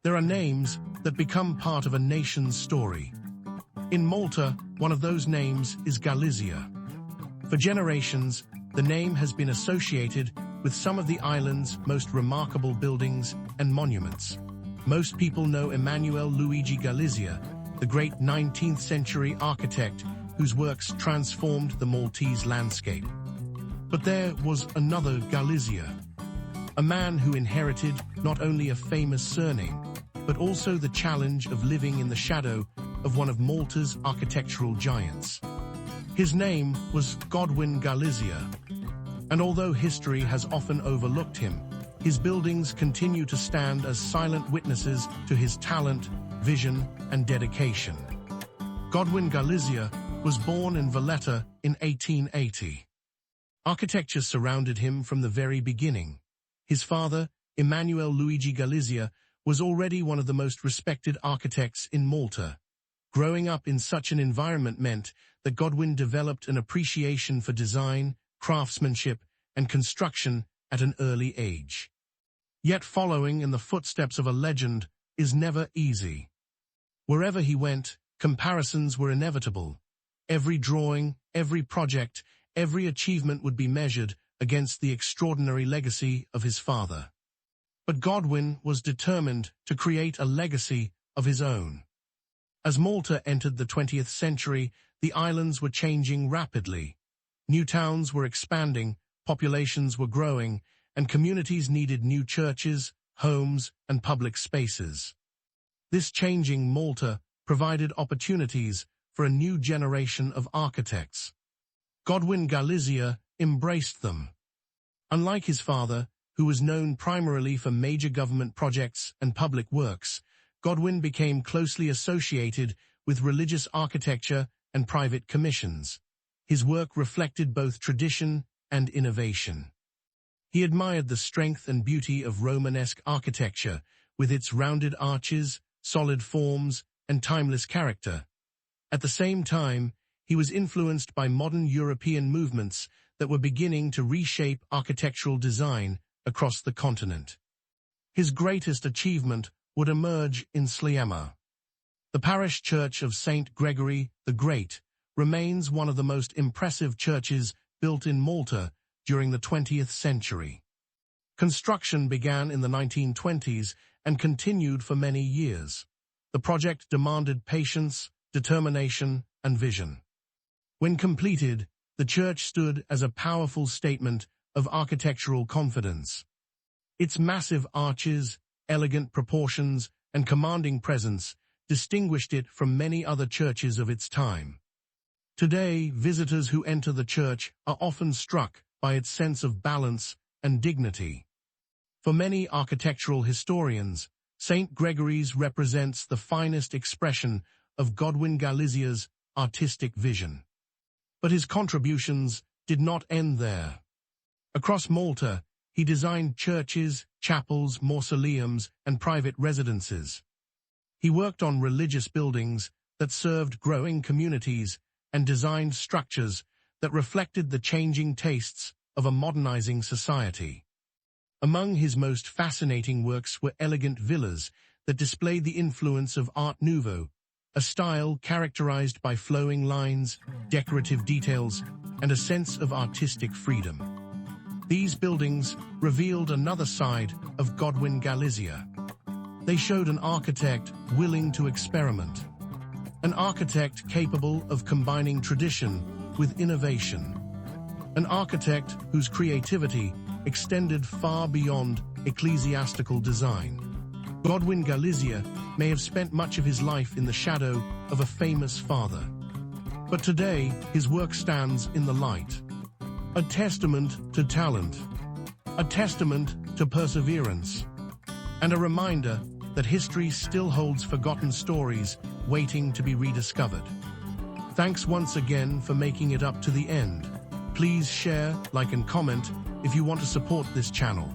There are names that become part of a nation's story. In Malta, one of those names is Galizia. For generations, the name has been associated with some of the island's most remarkable buildings and monuments. Most people know Emanuele Luigi Galizia, the great 19th-century architect whose works transformed the Maltese landscape. But there was another Galizia, a man who inherited not only a famous surname, but also the challenge of living in the shadow of one of Malta's architectural giants. His name was Godwin Galizia, and although history has often overlooked him, his buildings continue to stand as silent witnesses to his talent, vision, and dedication. Godwin Galizia was born in Valletta in 1880. Architecture surrounded him from the very beginning. His father, Emanuele Luigi Galizia, was already one of the most respected architects in Malta. Growing up in such an environment meant that Godwin developed an appreciation for design, craftsmanship, and construction at an early age. Yet following in the footsteps of a legend is never easy. Wherever he went, comparisons were inevitable. Every drawing, every project, every achievement would be measured against the extraordinary legacy of his father. But Godwin was determined to create a legacy of his own. As Malta entered the 20th century, the islands were changing rapidly. New towns were expanding, populations were growing, and communities needed new churches, homes, and public spaces. This changing Malta provided opportunities for a new generation of architects. Godwin Galizia embraced them. Unlike his father, who was known primarily for major government projects and public works, Godwin became closely associated with religious architecture and private commissions. His work reflected both tradition and innovation. He admired the strength and beauty of Romanesque architecture, with its rounded arches, solid forms, and timeless character. At the same time, he was influenced by modern European movements that were beginning to reshape architectural design across the continent. His greatest achievement would emerge in Sliema. The parish church of St. Gregory the Great remains one of the most impressive churches built in Malta during the 20th century. Construction began in the 1920s and continued for many years. The project demanded patience, determination, and vision. When completed, the church stood as a powerful statement of architectural confidence. Its massive arches, elegant proportions, and commanding presence distinguished it from many other churches of its time. Today, visitors who enter the church are often struck by its sense of balance and dignity. For many architectural historians, St. Gregory's represents the finest expression of Godwin Galizia's artistic vision. But his contributions did not end there. Across Malta, he designed churches, chapels, mausoleums, and private residences. He worked on religious buildings that served growing communities and designed structures that reflected the changing tastes of a modernizing society. Among his most fascinating works were elegant villas that displayed the influence of Art Nouveau, a style characterized by flowing lines, decorative details, and a sense of artistic freedom. These buildings revealed another side of Godwin Galizia. They showed an architect willing to experiment, an architect capable of combining tradition with innovation, an architect whose creativity extended far beyond ecclesiastical design. Godwin Galizia may have spent much of his life in the shadow of a famous father, but today his work stands in the light, a testament to talent, a testament to perseverance, and a reminder that history still holds forgotten stories waiting to be rediscovered. Thanks once again for making it up to the end. Please share, like, and comment if you want to support this channel.